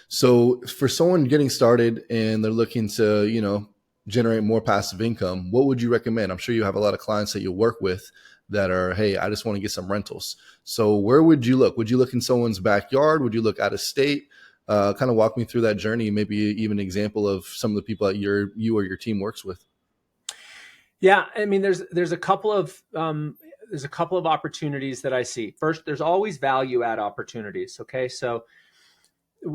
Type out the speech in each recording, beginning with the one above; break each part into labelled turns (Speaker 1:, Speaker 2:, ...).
Speaker 1: So for someone getting started and they're looking to, generate more passive income, what would you recommend? I'm sure you have a lot of clients that you work with that are, hey, I just want to get some rentals. So where would you look? Would you look in someone's backyard? Would you look out of state? Kind of walk me through that journey, maybe even an example of some of the people that you or your team works with.
Speaker 2: Yeah, I mean, there's a couple of opportunities that I see. First, there's always value add opportunities. Okay, so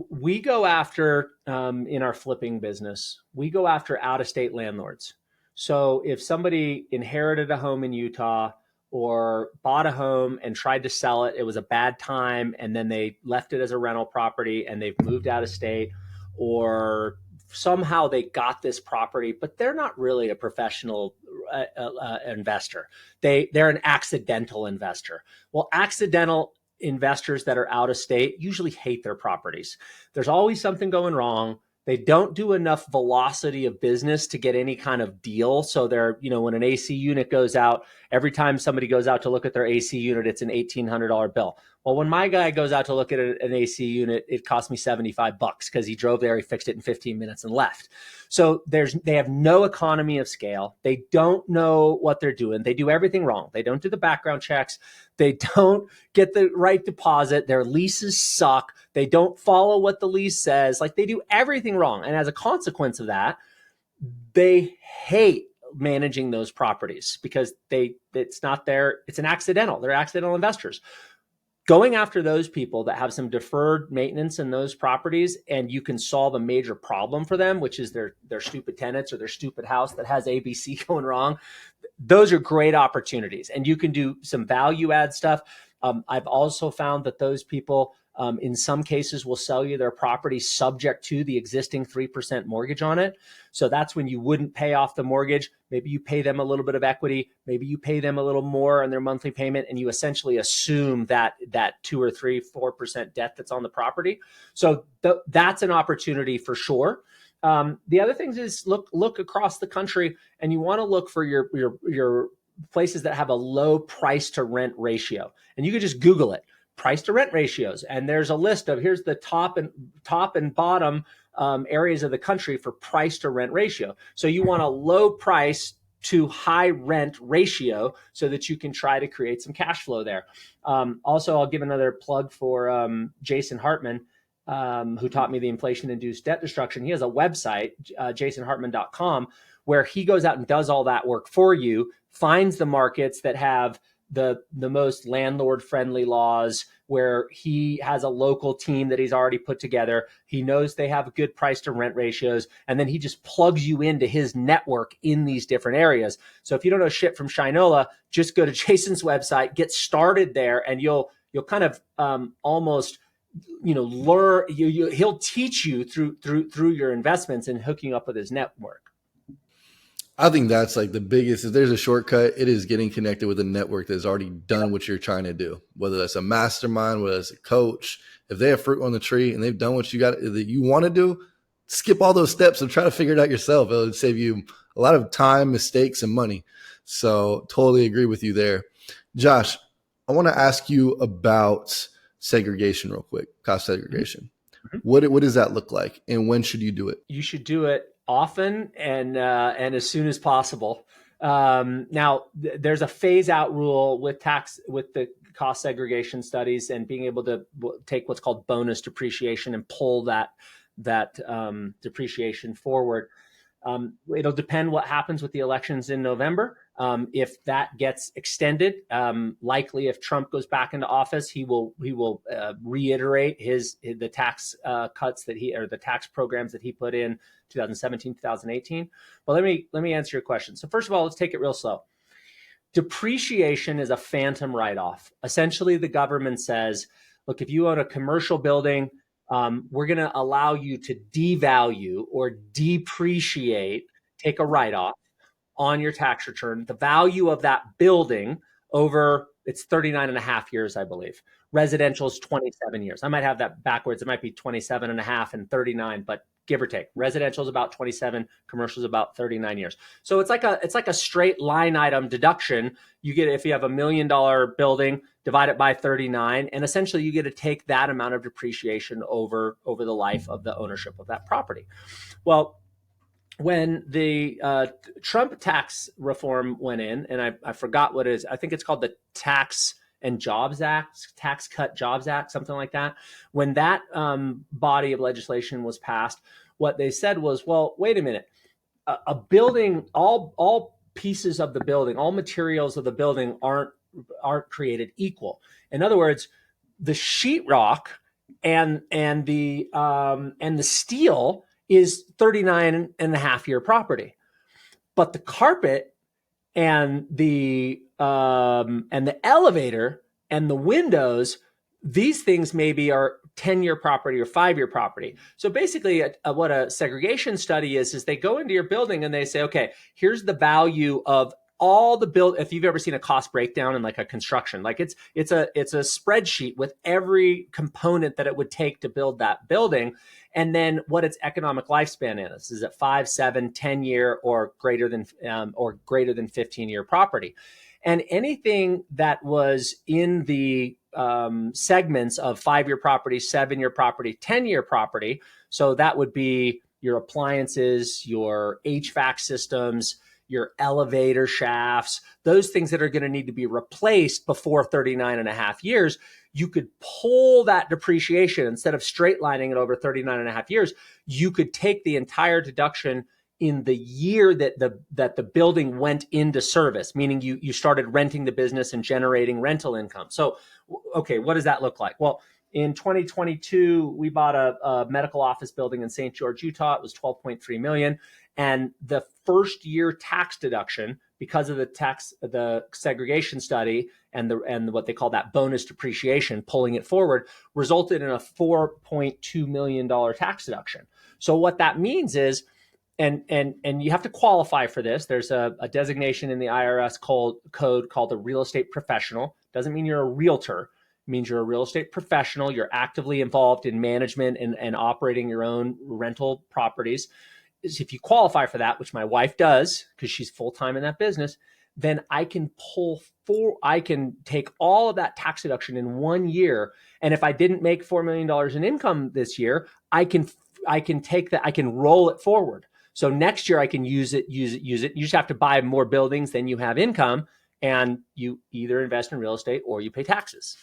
Speaker 2: we go after in our flipping business, we go after out of state landlords. So if somebody inherited a home in Utah or bought a home and tried to sell it, it was a bad time, and then they left it as a rental property and they've moved out of state, or somehow they got this property, but they're not really a professional investor. They're an accidental investor. Well, accidental investors that are out of state usually hate their properties. There's always something going wrong. They don't do enough velocity of business to get any kind of deal. So they're, when an AC unit goes out, every time somebody goes out to look at their AC unit, it's an $1,800 bill. Well, when my guy goes out to look at an AC unit, it cost me $75 because he drove there, he fixed it in 15 minutes and left. So they have no economy of scale. They don't know what they're doing. They do everything wrong. They don't do the background checks. They don't get the right deposit. Their leases suck. They don't follow what the lease says. Like, they do everything wrong. And as a consequence of that, they hate managing those properties because it's not it's an accidental. They're accidental investors. Going after those people that have some deferred maintenance in those properties, and you can solve a major problem for them, which is their stupid tenants or their stupid house that has ABC going wrong. Those are great opportunities, and you can do some value add stuff. I've also found that those people, in some cases, will sell you their property subject to the existing 3% mortgage on it. So that's when you wouldn't pay off the mortgage. Maybe you pay them a little bit of equity. Maybe you pay them a little more on their monthly payment, and you essentially assume that 2 or 3, 4% debt that's on the property. So that's an opportunity for sure. The other things is look across the country, and you want to look for your places that have a low price to rent ratio. And you could just Google it, price to rent ratios. And there's a list of, here's the top and bottom areas of the country for price to rent ratio. So you want a low price to high rent ratio so that you can try to create some cash flow there. Also, I'll give another plug for Jason Hartman, who taught me the inflation-induced debt destruction. He has a website, jasonhartman.com, where he goes out and does all that work for you, finds the markets that have the most landlord-friendly laws, where he has a local team that he's already put together. He knows they have good price to rent ratios, and then he just plugs you into his network in these different areas. So if you don't know shit from Shinola, just go to Jason's website, get started there, and you'll kind of almost learn. He'll teach you through your investments and hooking up with his network.
Speaker 1: I think that's like the biggest. If there's a shortcut, it is getting connected with a network that's already done what you're trying to do, whether that's a mastermind, whether it's a coach. If they have fruit on the tree and they've done what that you want to do, skip all those steps and try to figure it out yourself. It'll save you a lot of time, mistakes, and money. So totally agree with you there. Josh, I want to ask you about segregation real quick, cost segregation. Mm-hmm. What does that look like, and when should you do it?
Speaker 2: You should do it often and as soon as possible. Now, there's a phase out rule with the cost segregation studies, and being able to take what's called bonus depreciation and pull that depreciation forward. It'll depend what happens with the elections in November. If that gets extended, likely if Trump goes back into office, he will reiterate the tax cuts the tax programs that he put in 2017, 2018. But let me answer your question. So first of all, let's take it real slow. Depreciation is a phantom write-off. Essentially, the government says, look, if you own a commercial building, we're going to allow you to devalue or depreciate, take a write-off on your tax return, the value of that building over, it's 39 and a half years, I believe. Residential is 27 years. I might have that backwards. It might be 27 and a half and 39, but give or take. Residential is about 27, commercial is about 39 years. So it's like a straight line item deduction. You get, if you have $1 million building, divide it by 39, and essentially you get to take that amount of depreciation over the life of the ownership of that property. Well, when the Trump tax reform went in, and I forgot what it is, I think it's called the Tax and Jobs Act, Tax Cut Jobs Act, something like that. When that body of legislation was passed, what they said was, well, wait a minute, a building, all pieces of the building, all materials of the building aren't created equal. In other words, the sheetrock and the steel is 39 and a half year property, but the carpet and the elevator and the windows, these things maybe are 10-year property or 5-year property. So basically what a segregation study is they go into your building and they say, okay, here's the value of all the build. If you've ever seen a cost breakdown in like a construction, like it's a spreadsheet with every component that it would take to build that building. And then what its economic lifespan is it 5, 7, 10 year or greater than 15-year property. And anything that was in the segments of 5-year property, 7-year property, 10-year property. So that would be your appliances, your HVAC systems, your elevator shafts, those things that are going to need to be replaced before 39 and a half years. You could pull that depreciation instead of straight lining it over 39 and a half years. You could take the entire deduction in the year that the building went into service, meaning you started renting the business and generating rental income. So, okay, what does that look like? Well, in 2022, we bought a medical office building in St. George, Utah. It was $12.3 million. And the first year tax deduction, because of the segregation study and what they call that bonus depreciation, pulling it forward, resulted in a $4.2 million tax deduction. So what that means is, and you have to qualify for this. There's a designation in the IRS code called a real estate professional. Doesn't mean you're a realtor. It means you're a real estate professional. You're actively involved in management and operating your own rental properties. If you qualify for that, which my wife does because she's full-time in that business, then I can take all of that tax deduction in 1 year. And if I didn't make $4 million in income this year, I can take that, I can roll it forward. So next year I can use it. You just have to buy more buildings than you have income, and you either invest in real estate or you pay taxes.